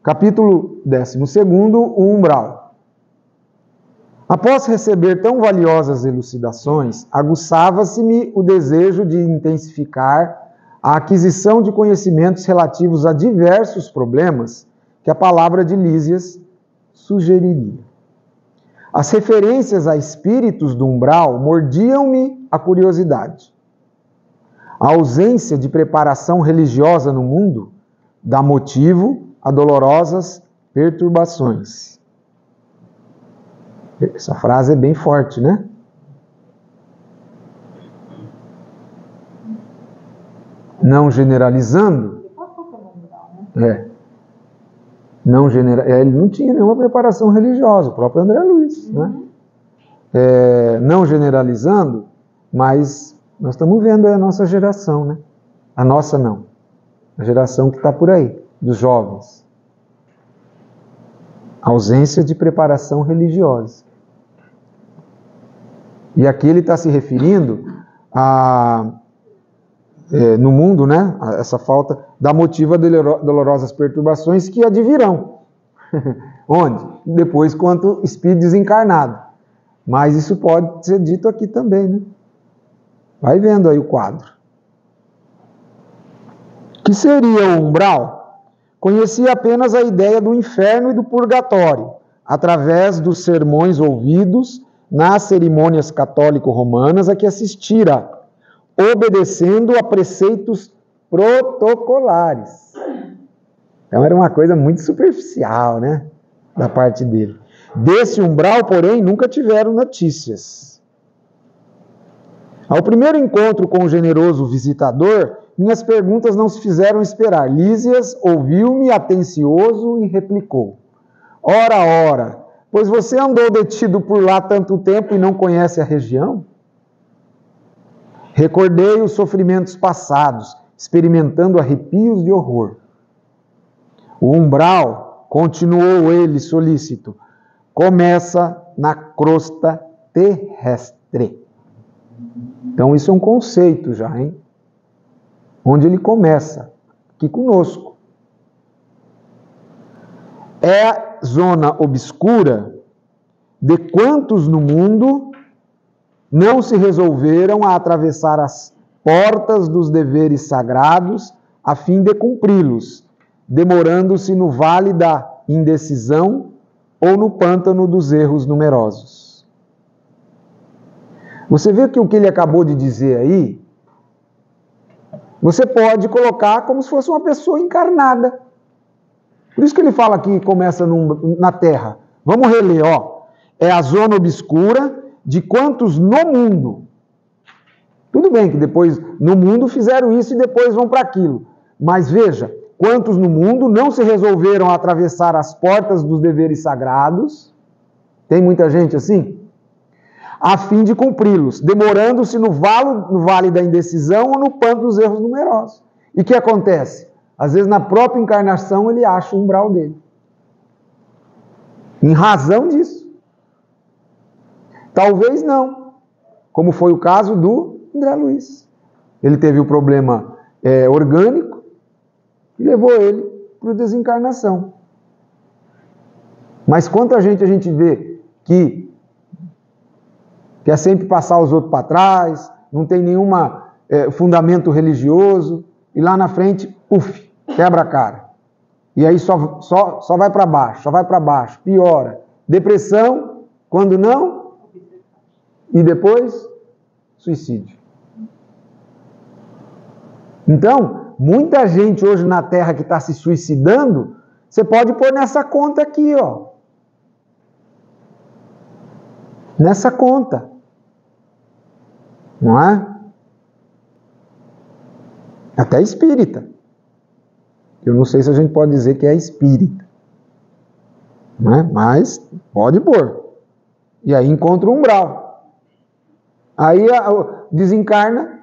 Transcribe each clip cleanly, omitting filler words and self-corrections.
Capítulo 12, o umbral. Após receber tão valiosas elucidações, aguçava-se-me o desejo de intensificar a aquisição de conhecimentos relativos a diversos problemas que a palavra de Lísias sugeriria. As referências a espíritos do umbral mordiam-me a curiosidade. A ausência de preparação religiosa no mundo dá motivo a dolorosas perturbações. Essa frase é bem forte, né? Não generalizando. Ele não tinha nenhuma preparação religiosa, o próprio André Luiz, né? Não generalizando, mas nós estamos vendo a nossa geração, né? A nossa não. A geração que está por aí, dos jovens. Ausência de preparação religiosa. E aqui ele está se referindo no mundo, né? Essa falta dá motivo a dolorosas perturbações que advirão. Onde? Depois, quanto espírito desencarnado. Mas isso pode ser dito aqui também, né? Vai vendo aí o quadro. Que seria o umbral? Conhecia apenas a ideia do inferno e do purgatório, através dos sermões ouvidos nas cerimônias católico-romanas a que assistira, obedecendo a preceitos protocolares. Então era uma coisa muito superficial, né? Da parte dele. Desse umbral, porém, nunca tiveram notícias. Ao primeiro encontro com o generoso visitador, minhas perguntas não se fizeram esperar. Lísias ouviu-me atencioso e replicou: Ora, pois você andou detido por lá tanto tempo e não conhece a região? Recordei os sofrimentos passados, experimentando arrepios de horror. O umbral, continuou ele solícito, começa na crosta terrestre. Então isso é um conceito já, hein? Onde ele começa, aqui conosco. É a zona obscura de quantos no mundo não se resolveram a atravessar as portas dos deveres sagrados a fim de cumpri-los, demorando-se no vale da indecisão ou no pântano dos erros numerosos. Você vê que o que ele acabou de dizer aí, você pode colocar como se fosse uma pessoa encarnada. Por isso que ele fala que começa na Terra. Vamos reler, ó. É a zona obscura de quantos no mundo. Tudo bem que depois no mundo fizeram isso e depois vão para aquilo. Mas veja, quantos no mundo não se resolveram a atravessar as portas dos deveres sagrados? Tem muita gente assim? A fim de cumpri-los, demorando-se no vale da indecisão ou no pântano dos erros numerosos. E o que acontece? Às vezes na própria encarnação ele acha o umbral dele. Em razão disso. Talvez não, como foi o caso do André Luiz. Ele teve o problema orgânico e levou ele para a desencarnação. Mas quanta gente a gente vê que quer sempre passar os outros para trás, não tem nenhum fundamento religioso, e lá na frente, quebra a cara. E aí só vai para baixo, piora. Depressão, quando não, e depois, suicídio. Então, muita gente hoje na Terra que está se suicidando, você pode pôr nessa conta aqui, ó. Nessa conta. Não é? Até espírita. Eu não sei se a gente pode dizer que é espírita. Não é? Mas pode pôr. E aí encontra um umbral. Aí desencarna,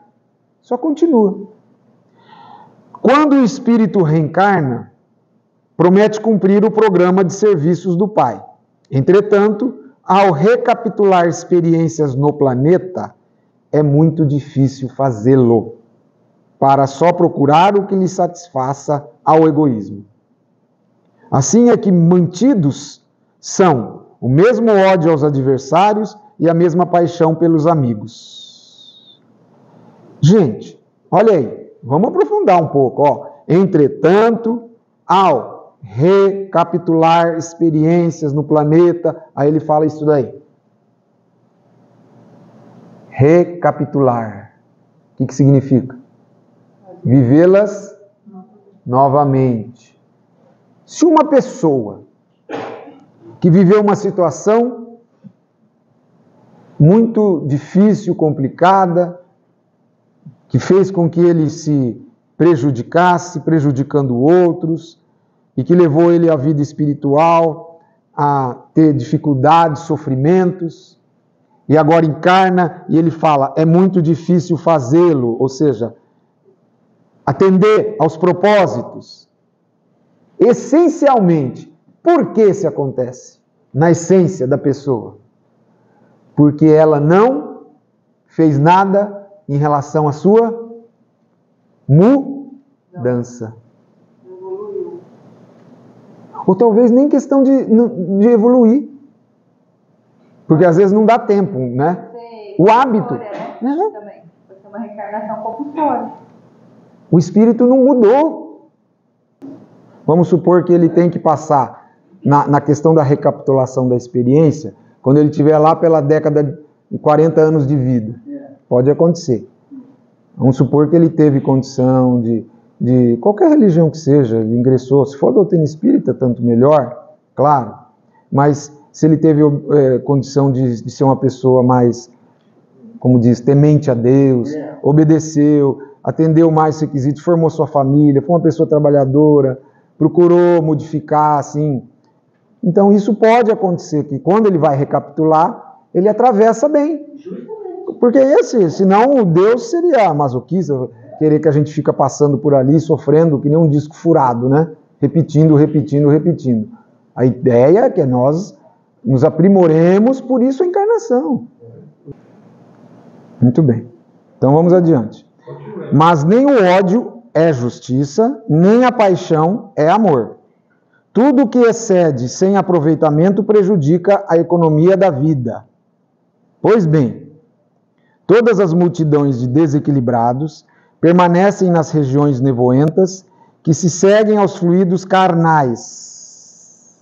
só continua. Quando o espírito reencarna, promete cumprir o programa de serviços do Pai. Entretanto, ao recapitular experiências no planeta, é muito difícil fazê-lo, para só procurar o que lhe satisfaça ao egoísmo. Assim é que mantidos são o mesmo ódio aos adversários e a mesma paixão pelos amigos. Gente, olha aí, vamos aprofundar um pouco. Ó. Entretanto, ao recapitular experiências no planeta, aí ele fala isso daí. Recapitular. O que significa? Vivê-las novamente. Se uma pessoa que viveu uma situação muito difícil, complicada, que fez com que ele se prejudicasse, prejudicando outros, e que levou ele à vida espiritual a ter dificuldades, sofrimentos, e agora encarna e ele fala, é muito difícil fazê-lo, ou seja, atender aos propósitos. Essencialmente, por que isso acontece? Na essência da pessoa. Porque ela não fez nada em relação à sua mudança. Ou talvez nem questão de evoluir. Porque às vezes não dá tempo, né? O hábito. Também. Pode ser uma reencarnação compulsória. O espírito não mudou. Vamos supor que ele tem que passar na questão da recapitulação da experiência, quando ele estiver lá pela década de 40 anos de vida. Pode acontecer. Vamos supor que ele teve condição de qualquer religião que seja, ele ingressou. Se for doutrina espírita, tanto melhor, claro. Mas se ele teve condição de ser uma pessoa mais, como diz, temente a Deus, obedeceu, atendeu mais requisitos, formou sua família, foi uma pessoa trabalhadora, procurou modificar, assim. Então isso pode acontecer, que quando ele vai recapitular, ele atravessa bem. Porque senão o Deus seria masoquista, querer que a gente fica passando por ali, sofrendo, que nem um disco furado, né? Repetindo. A ideia é que nós nos aprimoremos, por isso a encarnação. Muito bem. Então vamos adiante. Mas nem o ódio é justiça, nem a paixão é amor. Tudo que excede sem aproveitamento prejudica a economia da vida. Pois bem, todas as multidões de desequilibrados permanecem nas regiões nevoentas que se seguem aos fluidos carnais.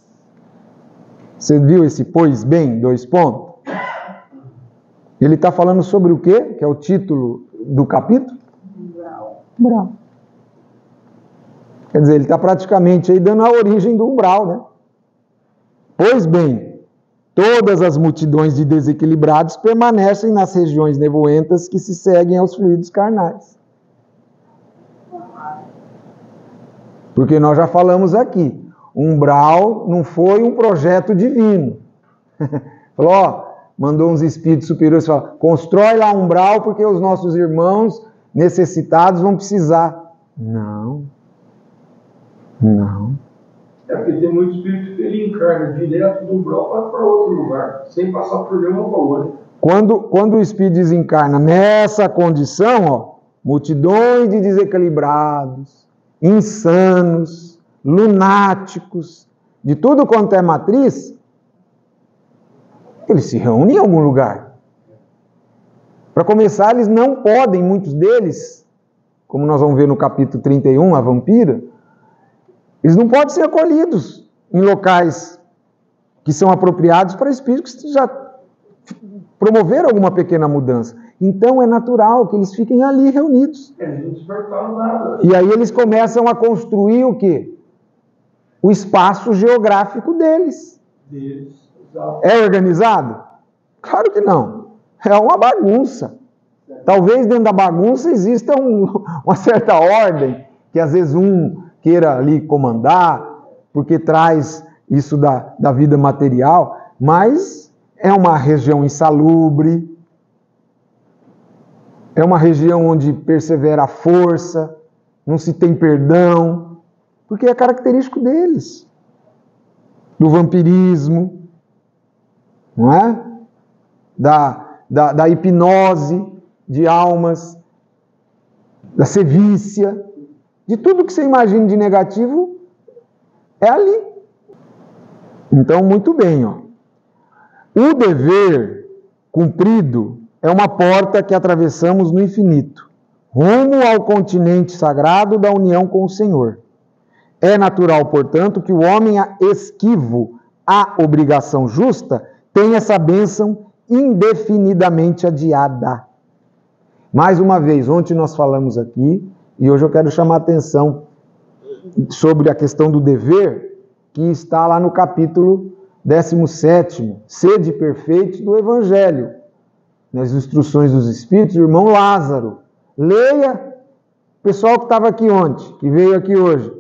Você viu esse pois bem? 2 pontos. Ele está falando sobre o quê? Que é o título do capítulo? Umbral. Quer dizer, ele está praticamente aí dando a origem do umbral, né? Pois bem, todas as multidões de desequilibrados permanecem nas regiões nevoentas que se seguem aos fluidos carnais. Porque nós já falamos aqui, umbral não foi um projeto divino. Falou, ó, mandou uns espíritos superiores e falou, constrói lá um umbral porque os nossos irmãos necessitados vão precisar. Não. É porque tem muito espírito que ele encarna direto do umbral para outro lugar, sem passar por nenhuma valor. Quando o espírito desencarna nessa condição, ó, multidões de desequilibrados, insanos, lunáticos, de tudo quanto é matriz, eles se reúnem em algum lugar. Para começar, eles não podem, muitos deles, como nós vamos ver no capítulo 31, a vampira, eles não podem ser acolhidos em locais que são apropriados para espíritos que já promoveram alguma pequena mudança. Então é natural que eles fiquem ali reunidos. Não despertaram nada. E aí eles começam a construir o quê? O espaço geográfico deles. É organizado? Claro que não. É uma bagunça. Talvez dentro da bagunça exista uma certa ordem, que às vezes um queira ali comandar, porque traz isso da vida material, mas é uma região insalubre, é uma região onde persevera a força, não se tem perdão, porque é característico deles. Do vampirismo, não é? Da hipnose de almas, da sevícia, de tudo que você imagina de negativo, é ali. Então, muito bem, ó. O dever cumprido é uma porta que atravessamos no infinito, rumo ao continente sagrado da união com o Senhor. É natural, portanto, que o homem esquivo à obrigação justa tenha essa bênção indefinidamente adiada. Mais uma vez, ontem nós falamos aqui, e hoje eu quero chamar a atenção sobre a questão do dever, que está lá no capítulo 17, Sede perfeitos do Evangelho, nas instruções dos Espíritos, o irmão Lázaro. Leia, o pessoal que estava aqui ontem, que veio aqui hoje,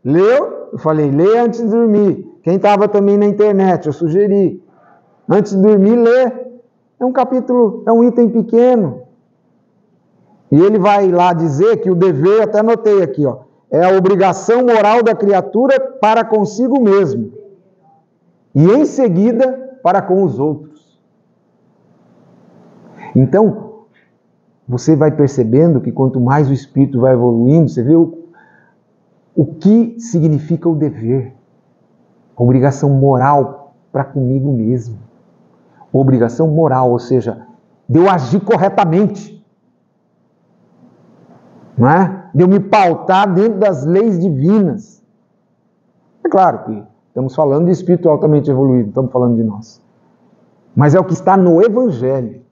leu? Eu falei, leia antes de dormir. Quem estava também na internet, eu sugeri. Antes de dormir, lê. É um capítulo, é um item pequeno. E ele vai lá dizer que o dever, até anotei aqui, ó, é a obrigação moral da criatura para consigo mesmo. E em seguida, para com os outros. Então, você vai percebendo que quanto mais o espírito vai evoluindo, você vê o que significa o dever. Obrigação moral para comigo mesmo. Obrigação moral, ou seja, de eu agir corretamente. Não é? De eu me pautar dentro das leis divinas. É claro que estamos falando de espírito altamente evoluído, estamos falando de nós. Mas é o que está no Evangelho.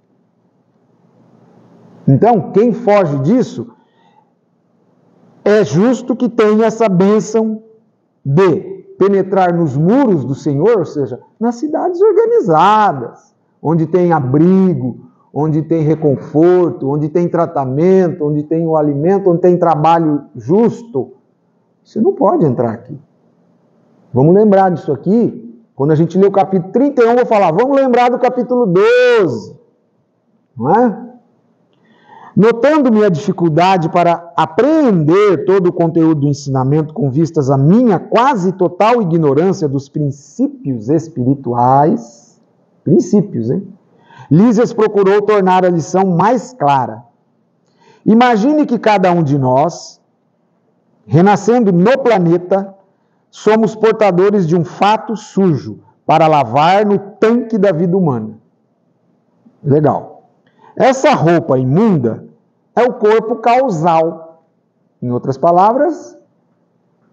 Então, quem foge disso, é justo que tenha essa bênção de penetrar nos muros do Senhor, ou seja, nas cidades organizadas, onde tem abrigo, onde tem reconforto, onde tem tratamento, onde tem o alimento, onde tem trabalho justo. Você não pode entrar aqui. Vamos lembrar disso aqui. Quando a gente lê o capítulo 31, eu vou falar, vamos lembrar do capítulo 12. Não é? Notando minha dificuldade para apreender todo o conteúdo do ensinamento com vistas à minha quase total ignorância dos princípios espirituais, princípios, hein? Lísias procurou tornar a lição mais clara. Imagine que cada um de nós, renascendo no planeta, somos portadores de um fato sujo para lavar no tanque da vida humana. Legal. Essa roupa imunda é o corpo causal. Em outras palavras,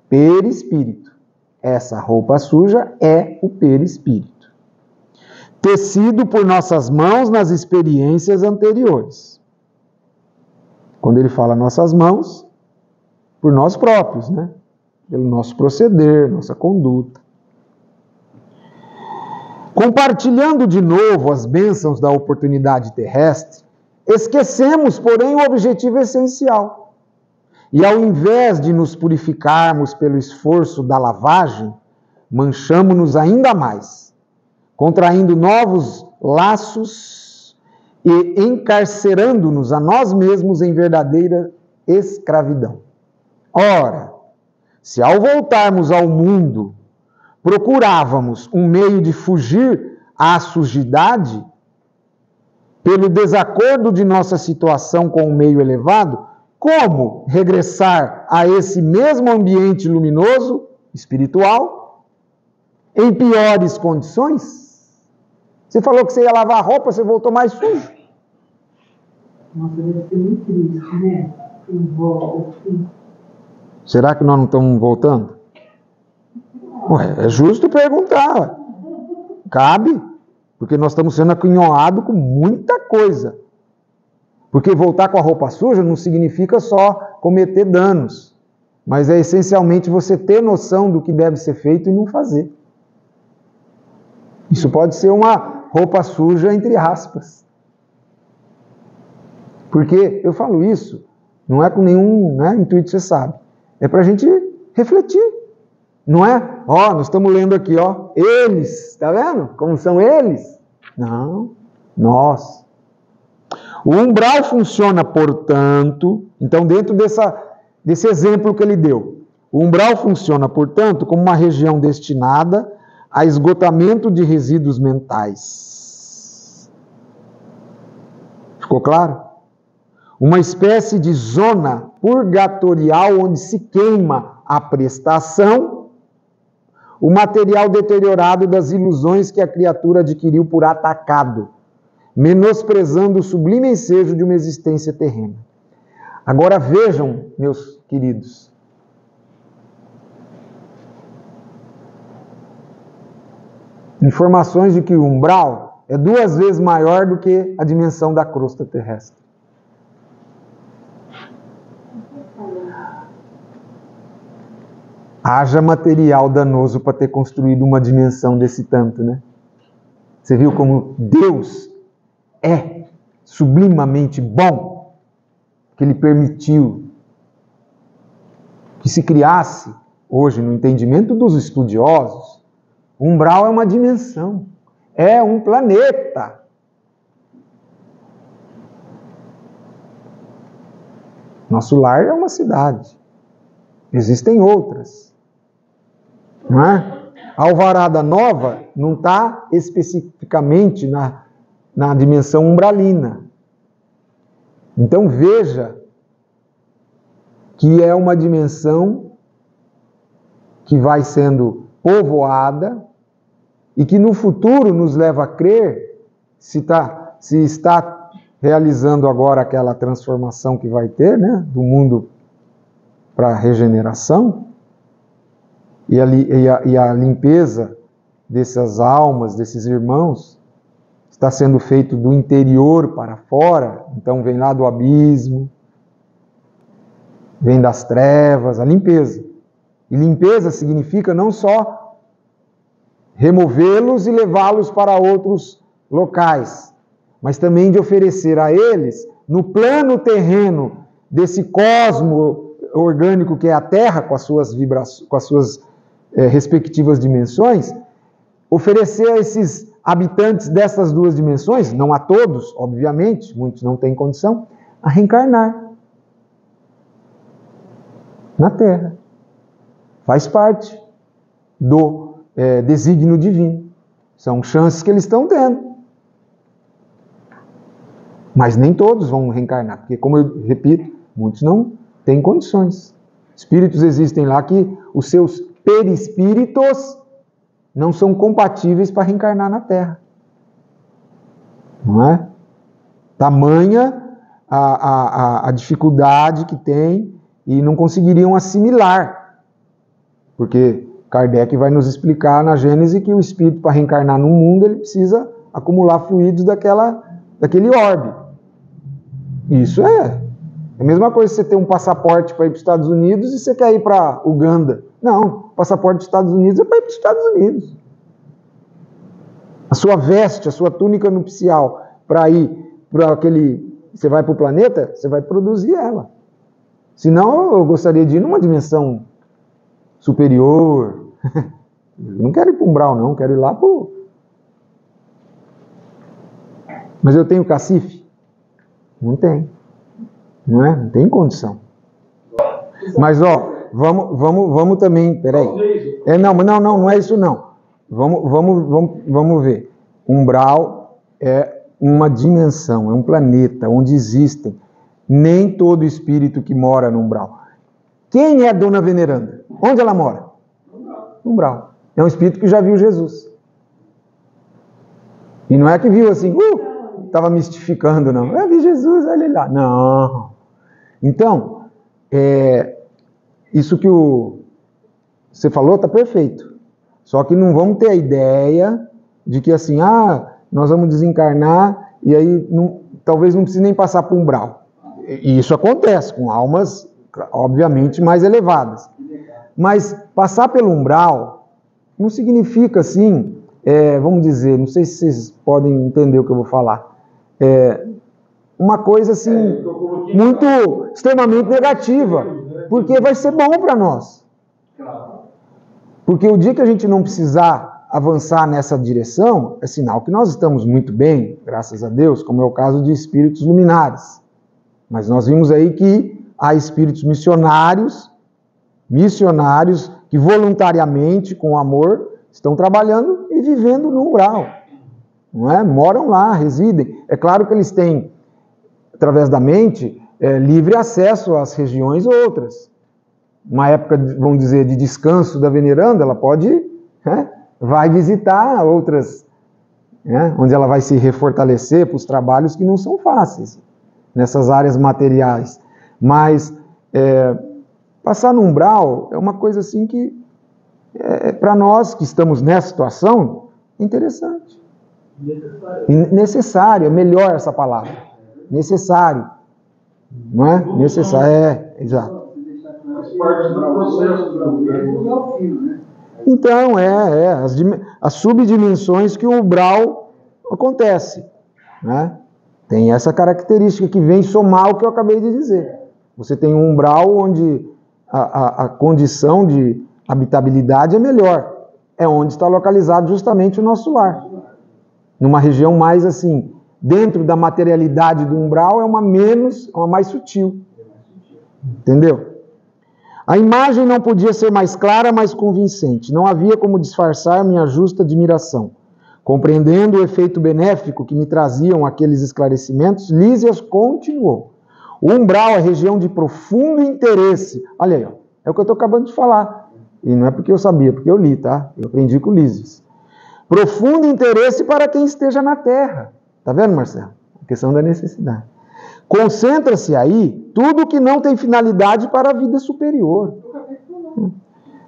perispírito. Essa roupa suja é o perispírito. Tecido por nossas mãos nas experiências anteriores. Quando ele fala nossas mãos, por nós próprios, né? Pelo nosso proceder, nossa conduta. Compartilhando de novo as bênçãos da oportunidade terrestre, esquecemos, porém, o objetivo essencial. E ao invés de nos purificarmos pelo esforço da lavagem, manchamo-nos ainda mais, contraindo novos laços e encarcerando-nos a nós mesmos em verdadeira escravidão. Ora, se ao voltarmos ao mundo procurávamos um meio de fugir à sujidade, pelo desacordo de nossa situação com o meio elevado, como regressar a esse mesmo ambiente luminoso, espiritual, em piores condições? Você falou que você ia lavar a roupa, você voltou mais sujo. Nossa, deve ser muito triste, né? Será que nós não estamos voltando? Ué, é justo perguntar. Cabe, porque nós estamos sendo aquinhoados com muita coisa. Porque voltar com a roupa suja não significa só cometer danos, mas é essencialmente você ter noção do que deve ser feito e não fazer. Isso pode ser uma roupa suja entre aspas. Porque eu falo isso, não é com nenhum intuito, você sabe. É para a gente refletir. Não é? Ó, nós estamos lendo aqui, ó, eles, está vendo? Como são eles? Não, nós. O umbral funciona, portanto, então dentro desse exemplo que ele deu, o umbral funciona, portanto, como uma região destinada a esgotamento de resíduos mentais. Ficou claro? Uma espécie de zona purgatorial onde se queima a prestação, o material deteriorado das ilusões que a criatura adquiriu por atacado, menosprezando o sublime ensejo de uma existência terrena. Agora vejam, meus queridos, informações de que o umbral é 2 vezes maior do que a dimensão da crosta terrestre. Haja material danoso para ter construído uma dimensão desse tanto, né? Você viu como Deus é sublimamente bom, que Ele permitiu que se criasse, hoje no entendimento dos estudiosos, o umbral é uma dimensão, é um planeta. Nosso lar é uma cidade, existem outras. Não é? A alvarada nova não está especificamente na dimensão umbralina. Então veja que é uma dimensão que vai sendo povoada e que no futuro nos leva a crer, se está realizando agora aquela transformação que vai ter, né, do mundo para a regeneração, e a limpeza dessas almas, desses irmãos, está sendo feito do interior para fora, então vem lá do abismo, vem das trevas, a limpeza. E limpeza significa não só removê-los e levá-los para outros locais, mas também de oferecer a eles, no plano terreno desse cosmo orgânico que é a Terra, com as suas vibrações, com as suas respectivas dimensões, oferecer a esses habitantes dessas 2 dimensões, não a todos, obviamente, muitos não têm condição, a reencarnar na Terra. Faz parte do desígnio divino. São chances que eles estão tendo. Mas nem todos vão reencarnar, porque, como eu repito, muitos não têm condições. Espíritos existem lá que os seus perispíritos não são compatíveis para reencarnar na Terra. Não é? Tamanha a dificuldade que tem e não conseguiriam assimilar. Porque Kardec vai nos explicar na Gênese que o espírito, para reencarnar no mundo, ele precisa acumular fluidos daquele orbe. Isso é a mesma coisa que você ter um passaporte para ir para os Estados Unidos e você quer ir para Uganda. Não, o passaporte dos Estados Unidos é para ir para os Estados Unidos. A sua veste, a sua túnica nupcial, para ir para aquele... Você vai para o planeta, você vai produzir ela. Senão eu gostaria de ir numa dimensão superior. Eu não quero ir para o umbral, não. Quero ir lá para o... Mas eu tenho cacife? Não tem. Não é? Não tem condição. Mas, ó, vamos também... Peraí. Não é isso, não. Vamos ver. Umbral é uma dimensão, é um planeta onde existem nem todo espírito que mora no umbral. Quem é Dona Veneranda? Onde ela mora? No umbral. É um espírito que já viu Jesus. E não é que viu assim, estava mistificando, não. Eu vi Jesus, olha ele lá. Não. Então, isso que você falou está perfeito. Só que não vamos ter a ideia de que assim, nós vamos desencarnar e aí talvez não precise nem passar por umbral. E isso acontece com almas, obviamente, mais elevadas. Mas passar pelo umbral não significa assim, vamos dizer, não sei se vocês podem entender o que eu vou falar, uma coisa assim, muito, extremamente negativa, porque vai ser bom para nós. Porque o dia que a gente não precisar avançar nessa direção, é sinal que nós estamos muito bem, graças a Deus, como é o caso de espíritos luminares. Mas nós vimos aí que há espíritos missionários que voluntariamente, com amor, estão trabalhando e vivendo no umbral. Não é? Moram lá, residem. É claro que eles têm, através da mente, livre acesso às regiões outras. Uma época, vamos dizer, de descanso da veneranda, ela pode né? Vai visitar outras, né? Onde ela vai se refortalecer para os trabalhos que não são fáceis, nessas áreas materiais. Mas passar no umbral é uma coisa assim que, para nós que estamos nessa situação, é interessante. Necessário, é melhor essa palavra. Necessário. Não é? Necessário, exato. Faz parte do processo. Então, as subdimensões que o umbral acontece, né? Tem essa característica que vem somar o que eu acabei de dizer. Você tem um umbral onde a condição de habitabilidade é melhor. É onde está localizado justamente o nosso lar. Numa região mais assim, dentro da materialidade do umbral, é uma mais sutil. Entendeu? A imagem não podia ser mais clara, mais convincente. Não havia como disfarçar minha justa admiração. Compreendendo o efeito benéfico que me traziam aqueles esclarecimentos, Lísias continuou. O umbral é região de profundo interesse. Olha aí, ó, é o que eu estou acabando de falar. E não é porque eu sabia, porque eu li, tá? Eu aprendi com Lísias. Profundo interesse para quem esteja na terra. Tá vendo, Marcelo? A questão da necessidade. Concentra-se aí tudo que não tem finalidade para a vida superior.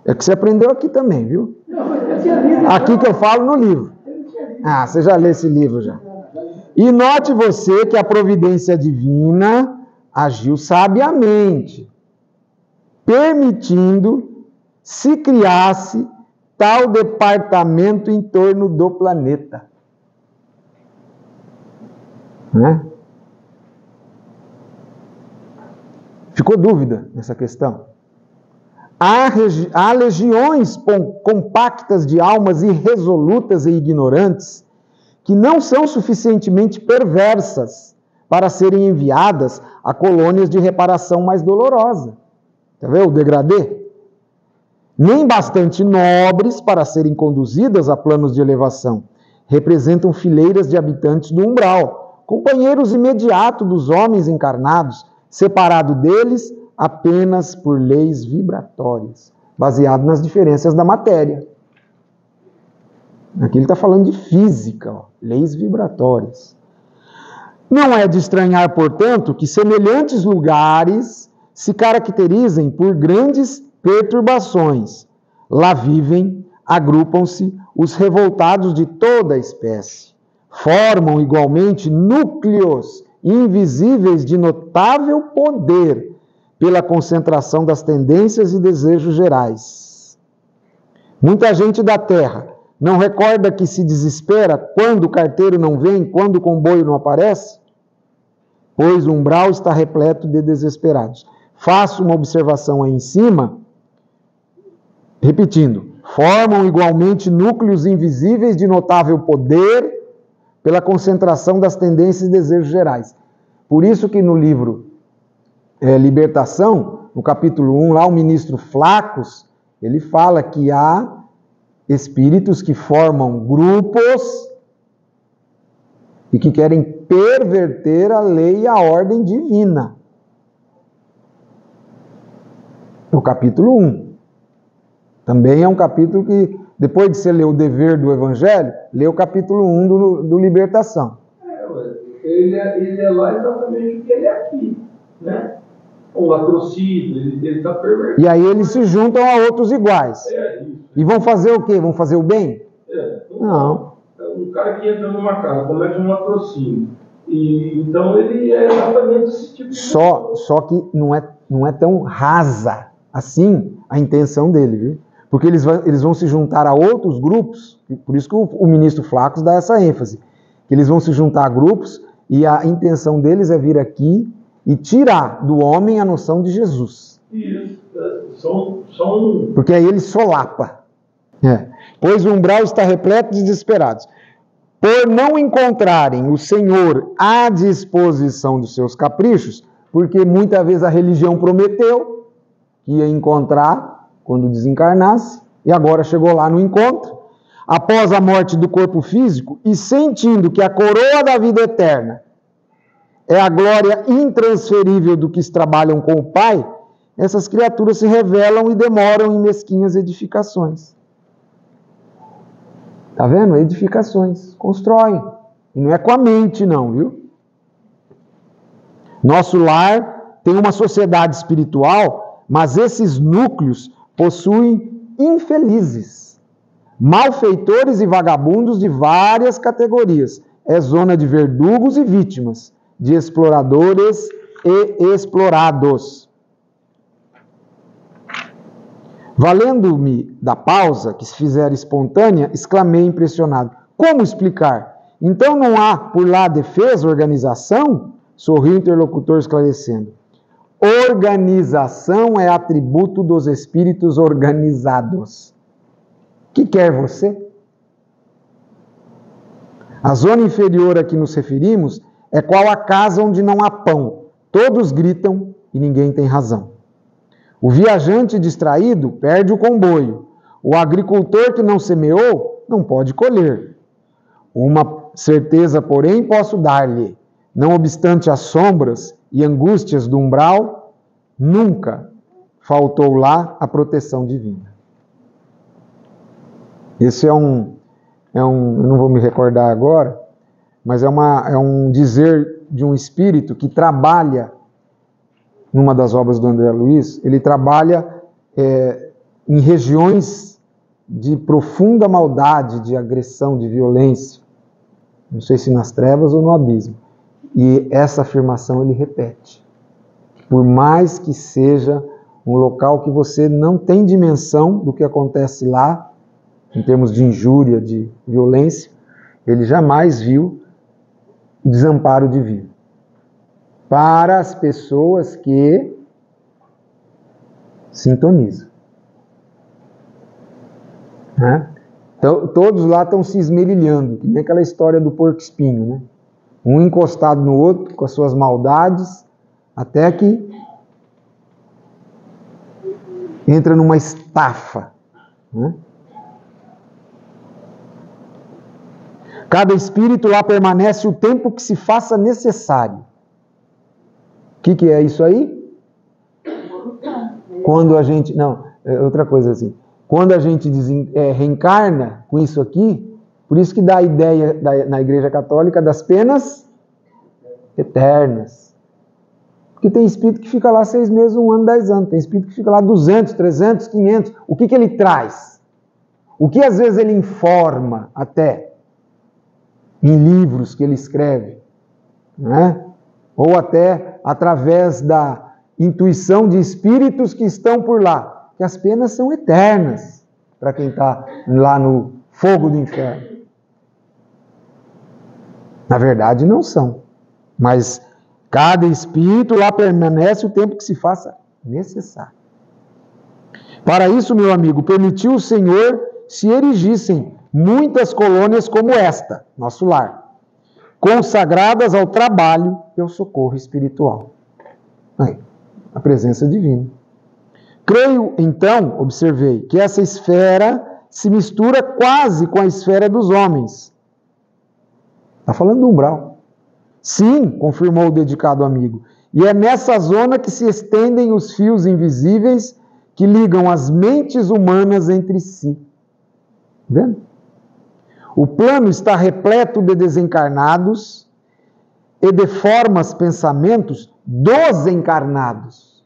É que você aprendeu aqui também, viu? Aqui que eu falo no livro. Ah, você já leu esse livro já. E note você que a providência divina agiu sabiamente, permitindo se criasse tal departamento em torno do planeta. Né? Ficou dúvida nessa questão? Há legiões compactas de almas irresolutas e ignorantes que não são suficientemente perversas para serem enviadas a colônias de reparação mais dolorosa. Tá vendo o degradê? Nem bastante nobres para serem conduzidas a planos de elevação. Representam fileiras de habitantes do umbral, companheiros imediatos dos homens encarnados, separado deles apenas por leis vibratórias, baseado nas diferenças da matéria. Aqui ele está falando de física, ó, leis vibratórias. Não é de estranhar, portanto, que semelhantes lugares se caracterizem por grandes perturbações. Lá vivem, agrupam-se os revoltados de toda a espécie. Formam igualmente núcleos invisíveis de notável poder pela concentração das tendências e desejos gerais. Muita gente da terra não recorda que se desespera quando o carteiro não vem, quando o comboio não aparece? Pois o umbral está repleto de desesperados. Faço uma observação aí em cima, repetindo, formam igualmente núcleos invisíveis de notável poder pela concentração das tendências e desejos gerais. Por isso que no livro Libertação, no capítulo 1, lá o ministro Flacos, ele fala que há espíritos que formam grupos e que querem perverter a lei e a ordem divina. O capítulo 1. Também é um capítulo que, depois de você ler o dever do Evangelho, lê o capítulo 1 do Libertação. Ele é lá exatamente o que ele é aqui, né? Um latrocínio, ele está pervertido. E aí eles se juntam a outros iguais. Isso. E vão fazer o quê? Vão fazer o bem? Não. Um cara que entra numa casa, comete um latrocínio. E então ele é exatamente esse tipo de Só que não é tão rasa assim a intenção dele, viu? Porque eles vão se juntar a outros grupos, por isso que o ministro Flacos dá essa ênfase, que eles vão se juntar a grupos e a intenção deles é vir aqui e tirar do homem a noção de Jesus. Isso, Porque aí ele solapa. Pois o umbral está repleto de desesperados. Por não encontrarem o Senhor à disposição dos seus caprichos, porque muitas vezes a religião prometeu que ia encontrar quando desencarnasse, e agora chegou lá no encontro, após a morte do corpo físico, e sentindo que a coroa da vida eterna é a glória intransferível do que trabalham com o Pai, essas criaturas se revelam e demoram em mesquinhas edificações. Tá vendo? Edificações, constroem. E não é com a mente não, viu? Nosso lar tem uma sociedade espiritual, mas esses núcleos possuem infelizes, malfeitores e vagabundos de várias categorias. É zona de verdugos e vítimas, de exploradores e explorados. Valendo-me da pausa, que se fizer espontânea, exclamei impressionado. Como explicar? Então não há por lá defesa, organização? Sorriu o interlocutor esclarecendo. Organização é atributo dos espíritos organizados. Que quer você? A zona inferior a que nos referimos é qual a casa onde não há pão. Todos gritam e ninguém tem razão. O viajante distraído perde o comboio. O agricultor que não semeou não pode colher. Uma certeza, porém, posso dar-lhe. Não obstante as sombras e angústias do umbral, nunca faltou lá a proteção divina. Esse eu não vou me recordar agora, mas é um dizer de um espírito que trabalha, numa das obras do André Luiz, ele trabalha em regiões de profunda maldade, de agressão, de violência. Não sei se nas trevas ou no abismo. E essa afirmação ele repete. Por mais que seja um local que você não tem dimensão do que acontece lá, em termos de injúria, de violência, ele jamais viu o desamparo divino. Para as pessoas que sintonizam. Né? Então, todos lá estão se esmerilhando, que nem aquela história do porco-espinho, né? Um encostado no outro, com as suas maldades, até que entra numa estafa. Né? Cada espírito lá permanece o tempo que se faça necessário. O que é isso aí? Quando a gente... Não, é outra coisa assim. Quando a gente reencarna com isso aqui, por isso que dá a ideia na Igreja Católica das penas eternas. Porque tem espírito que fica lá 6 meses, 1 ano, 10 anos. Tem espírito que fica lá 200, 300, 500. O que ele traz? O que às vezes ele informa até em livros que ele escreve, né? Ou até através da intuição de espíritos que estão por lá, que as penas são eternas para quem está lá no fogo do inferno. Na verdade não são, mas cada espírito lá permanece o tempo que se faça necessário. Para isso, meu amigo, permitiu o Senhor se erigissem muitas colônias como esta, nosso lar, consagradas ao trabalho e ao socorro espiritual. Aí, a presença divina. Creio, então, observei, que essa esfera se mistura quase com a esfera dos homens. Está falando do umbral. Sim, confirmou o dedicado amigo. E é nessa zona que se estendem os fios invisíveis que ligam as mentes humanas entre si. Vendo? O plano está repleto de desencarnados e de formas pensamentos dos encarnados.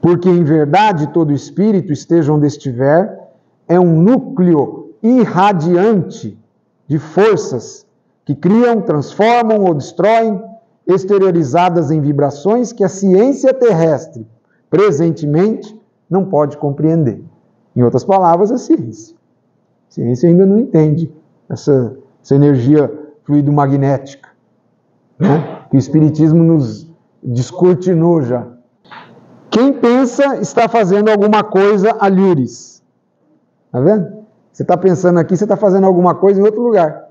Porque, em verdade, todo espírito, esteja onde estiver, é um núcleo irradiante de forças que criam, transformam ou destroem, exteriorizadas em vibrações que a ciência terrestre, presentemente, não pode compreender. Em outras palavras, a ciência. A ciência ainda não entende essa energia fluido-magnética, né? Que o Espiritismo nos descortinou já. Quem pensa está fazendo alguma coisa alhures. Está vendo? Você está pensando aqui, você está fazendo alguma coisa em outro lugar.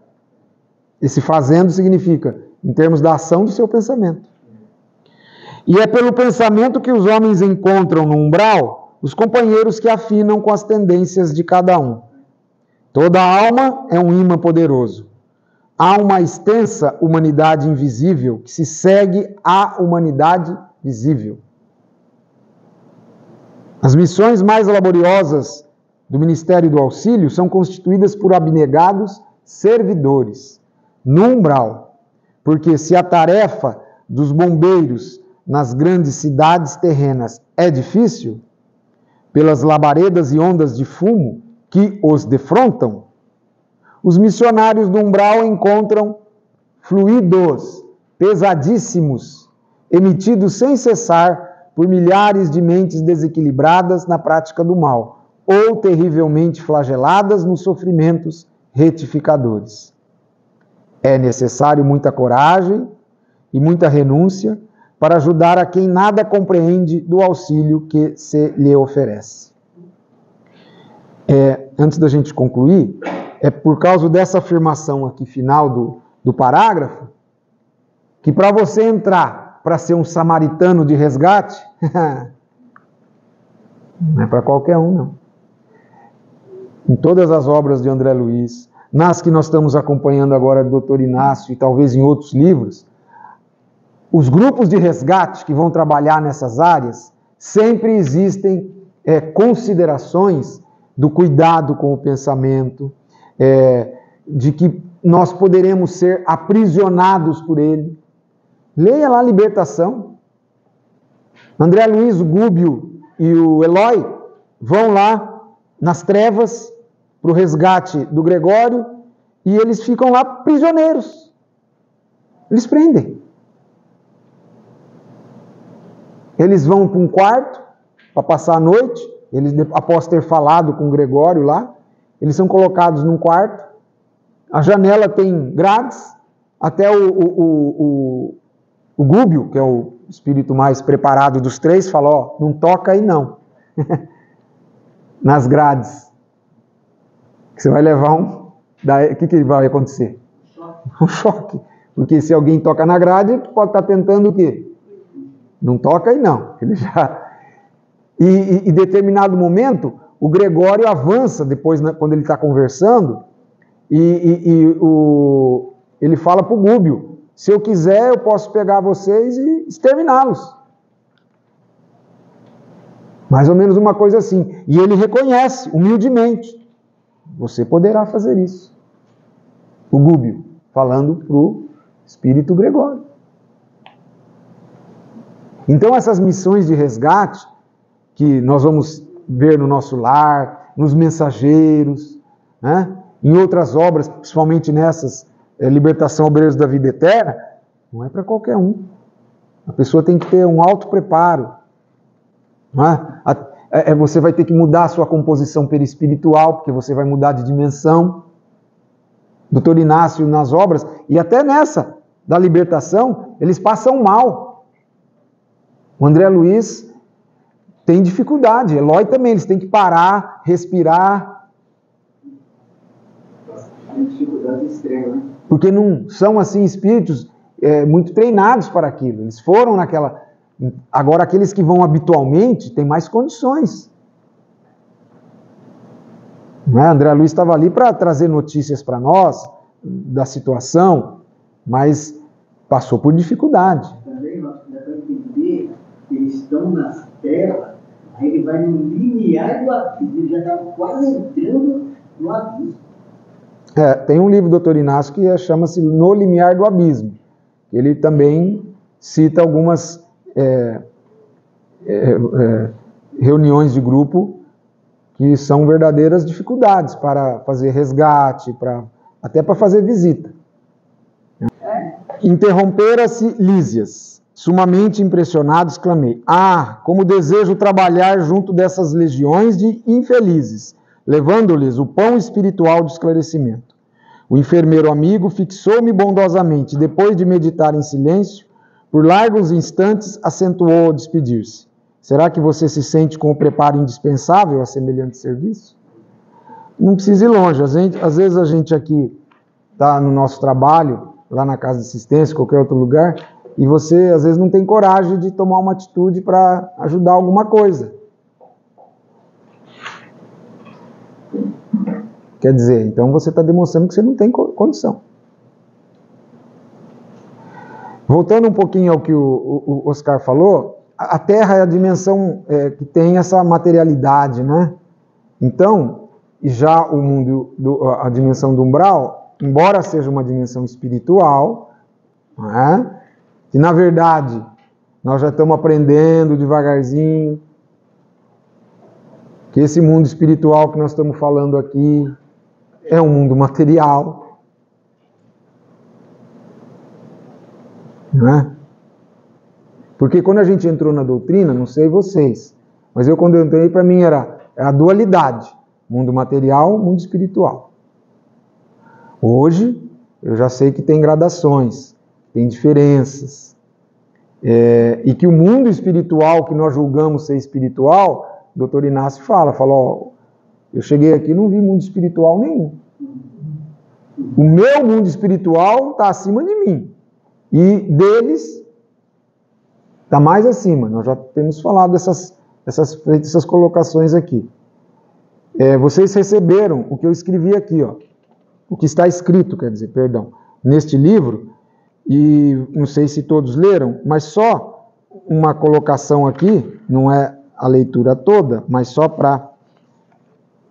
Esse fazendo significa, em termos da ação do seu pensamento. E é pelo pensamento que os homens encontram no umbral os companheiros que afinam com as tendências de cada um. Toda alma é um imã poderoso. Há uma extensa humanidade invisível que se segue à humanidade visível. As missões mais laboriosas do Ministério do Auxílio são constituídas por abnegados servidores, no umbral, porque se a tarefa dos bombeiros nas grandes cidades terrenas é difícil, pelas labaredas e ondas de fumo que os defrontam, os missionários do umbral encontram fluidos pesadíssimos, emitidos sem cessar por milhares de mentes desequilibradas na prática do mal, ou terrivelmente flageladas nos sofrimentos retificadores. É necessário muita coragem e muita renúncia para ajudar a quem nada compreende do auxílio que se lhe oferece. Antes da gente concluir, é por causa dessa afirmação aqui final do parágrafo, que para você entrar para ser um samaritano de resgate, não é para qualquer um, não. Em todas as obras de André Luiz, nas que nós estamos acompanhando agora do Dr. Inácio e talvez em outros livros, os grupos de resgate que vão trabalhar nessas áreas, sempre existem considerações do cuidado com o pensamento, de que nós poderemos ser aprisionados por ele. Leia lá a Libertação. André Luiz, o Gúbio e o Eloy vão lá nas trevas para o resgate do Gregório e eles ficam lá prisioneiros. Eles prendem. Eles vão para um quarto para passar a noite. Eles, após ter falado com o Gregório lá, eles são colocados num quarto. A janela tem grades. Até o Gúbio, que é o espírito mais preparado dos três, fala, ó, não toca aí não. Nas grades. Você vai levar o que vai acontecer? Um choque. Porque se alguém toca na grade, pode estar tentando o quê? Não toca aí não. Ele já... E em determinado momento, o Gregório avança, depois, quando ele está conversando, ele fala para o Gúbio, se eu quiser, eu posso pegar vocês e exterminá-los. Mais ou menos uma coisa assim. E ele reconhece, humildemente, você poderá fazer isso. O Gúbio, falando para o espírito Gregório. Então essas missões de resgate, que nós vamos ver no nosso lar, nos mensageiros, né? Em outras obras, principalmente nessas, Libertação Obreiros da Vida Eterna, não é para qualquer um. A pessoa tem que ter um alto preparo. Não é? Você vai ter que mudar a sua composição perispiritual, porque você vai mudar de dimensão. Dr. Inácio, nas obras, e até nessa, da libertação, eles passam mal. O André Luiz tem dificuldade, Eloy também, eles têm que parar, respirar. Dificuldade extrema, né? Porque não são assim espíritos muito treinados para aquilo. Eles foram naquela... Agora aqueles que vão habitualmente têm mais condições. Não é? André Luiz estava ali para trazer notícias para nós da situação, mas passou por dificuldade. Também nós precisamos entender que eles estão nas telas, aí ele vai no limiar do abismo, ele já estava quase entrando no abismo. Tem um livro do Dr. Inácio que chama-se No Limiar do Abismo. Ele também cita algumas reuniões de grupo que são verdadeiras dificuldades para fazer resgate, até para fazer visita. Interrompera-se Lísias. Sumamente impressionado, exclamei: ah, como desejo trabalhar junto dessas legiões de infelizes, levando-lhes o pão espiritual de esclarecimento. O enfermeiro amigo fixou-me bondosamente e, depois de meditar em silêncio, por largos instantes, acentuou ao despedir-se. Será que você se sente com o preparo indispensável a semelhante serviço? Não precisa ir longe. Às vezes a gente aqui está no nosso trabalho, lá na casa de assistência, qualquer outro lugar, e você às vezes não tem coragem de tomar uma atitude para ajudar alguma coisa. Quer dizer, então você está demonstrando que você não tem condição. Voltando um pouquinho ao que o Oscar falou, a Terra é a dimensão que tem essa materialidade, né? Então, já o mundo, a dimensão do umbral, embora seja uma dimensão espiritual, não é? Que na verdade nós já estamos aprendendo devagarzinho que esse mundo espiritual que nós estamos falando aqui é um mundo material, não é? Porque quando a gente entrou na doutrina, não sei vocês, mas eu quando eu entrei, para mim era a dualidade, mundo material, mundo espiritual. Hoje eu já sei que tem gradações, tem diferenças, e que o mundo espiritual que nós julgamos ser espiritual, o doutor Inácio fala, ó, eu cheguei aqui e não vi mundo espiritual nenhum. O meu mundo espiritual está acima de mim. E deles está mais acima. Nós já temos falado essas colocações aqui. Vocês receberam o que eu escrevi aqui, ó, o que está escrito, quer dizer, perdão, neste livro, e não sei se todos leram, mas só uma colocação aqui, não é a leitura toda, mas só para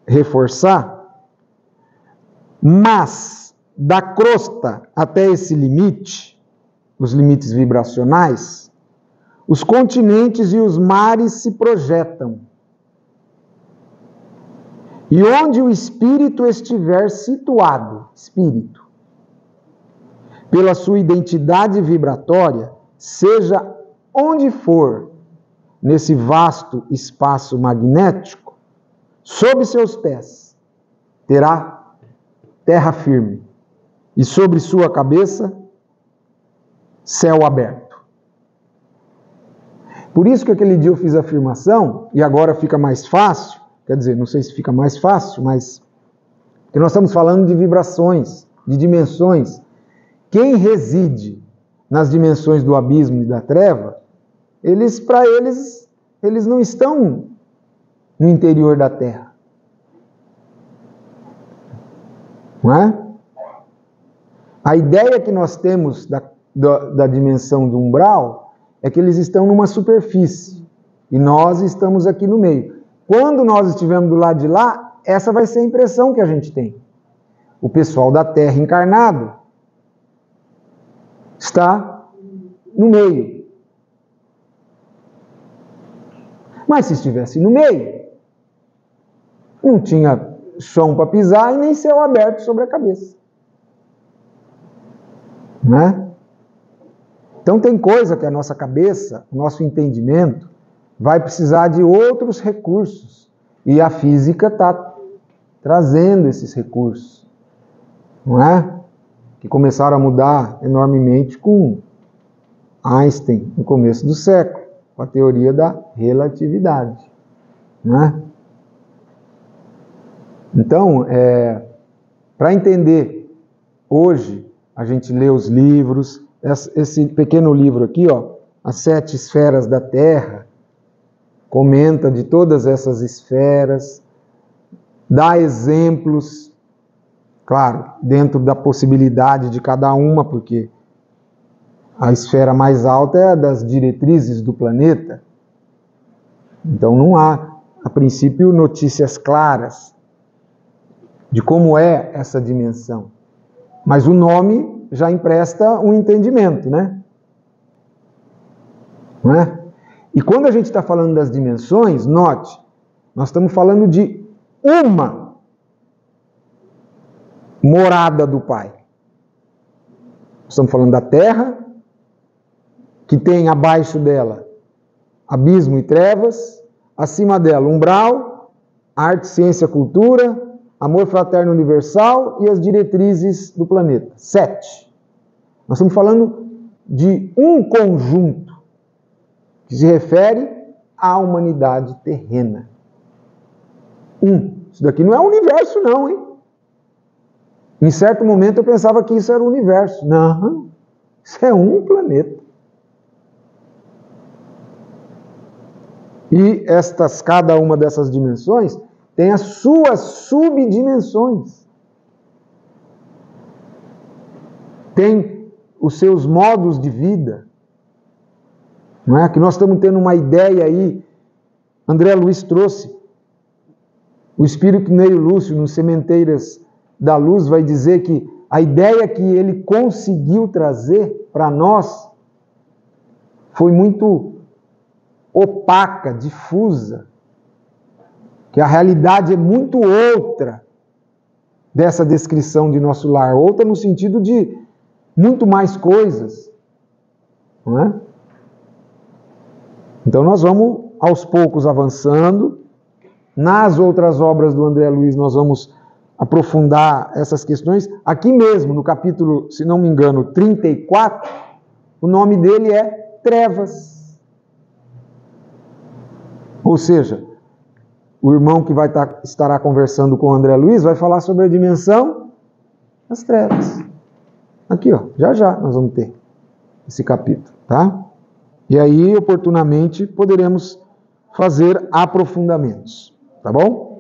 reforçar. Mas, da crosta até esse limite, os limites vibracionais, os continentes e os mares se projetam. E onde o espírito estiver situado, espírito, pela sua identidade vibratória, seja onde for, nesse vasto espaço magnético, sob seus pés, terá terra firme, e sobre sua cabeça, céu aberto. Por isso que aquele dia eu fiz a afirmação, e agora fica mais fácil, quer dizer, não sei se fica mais fácil, mas porque nós estamos falando de vibrações, de dimensões. Quem reside nas dimensões do abismo e da treva, para eles não estão no interior da Terra. Não é? A ideia que nós temos da dimensão do umbral é que eles estão numa superfície e nós estamos aqui no meio. Quando nós estivermos do lado de lá, essa vai ser a impressão que a gente tem. O pessoal da Terra encarnado está no meio. Mas se estivesse no meio, não tinha chão para pisar e nem céu aberto sobre a cabeça. Né? Então tem coisa que a nossa cabeça, o nosso entendimento, vai precisar de outros recursos. E a física está trazendo esses recursos. Não é? Que começaram a mudar enormemente com Einstein, no começo do século, com a teoria da relatividade. Não é? Então, para entender, hoje, a gente lê os livros, esse pequeno livro aqui, ó, As 7 Esferas da Terra, comenta de todas essas esferas, dá exemplos, claro, dentro da possibilidade de cada uma, porque a esfera mais alta é a das diretrizes do planeta. Então não há, a princípio, notícias claras de como é essa dimensão. Mas o nome já empresta um entendimento, né? Não é? E quando a gente está falando das dimensões, note, nós estamos falando de uma morada do Pai. Estamos falando da Terra, que tem abaixo dela abismo e trevas, acima dela umbral, arte, ciência, cultura, amor fraterno universal e as diretrizes do planeta. 7. Nós estamos falando de um conjunto que se refere à humanidade terrena. Isso daqui não é o universo não, hein? Em certo momento eu pensava que isso era o universo. Não, isso é um planeta. E cada uma dessas dimensões tem as suas subdimensões. Tem os seus modos de vida. Não é? Que nós estamos tendo uma ideia aí, André Luiz trouxe, O espírito Ney Lúcio, no Sementeiras da Luz, vai dizer que a ideia que ele conseguiu trazer para nós foi muito opaca, difusa, que a realidade é muito outra dessa descrição de nosso lar, outra no sentido de muito mais coisas, não é? Então nós vamos aos poucos avançando. Nas outras obras do André Luiz nós vamos aprofundar essas questões. Aqui mesmo, no capítulo, se não me engano, 34, o nome dele é Trevas. Ou seja, o irmão que estará conversando com o André Luiz vai falar sobre a dimensão das trevas. Aqui, ó, já nós vamos ter esse capítulo, tá? E aí, oportunamente, poderemos fazer aprofundamentos, tá bom?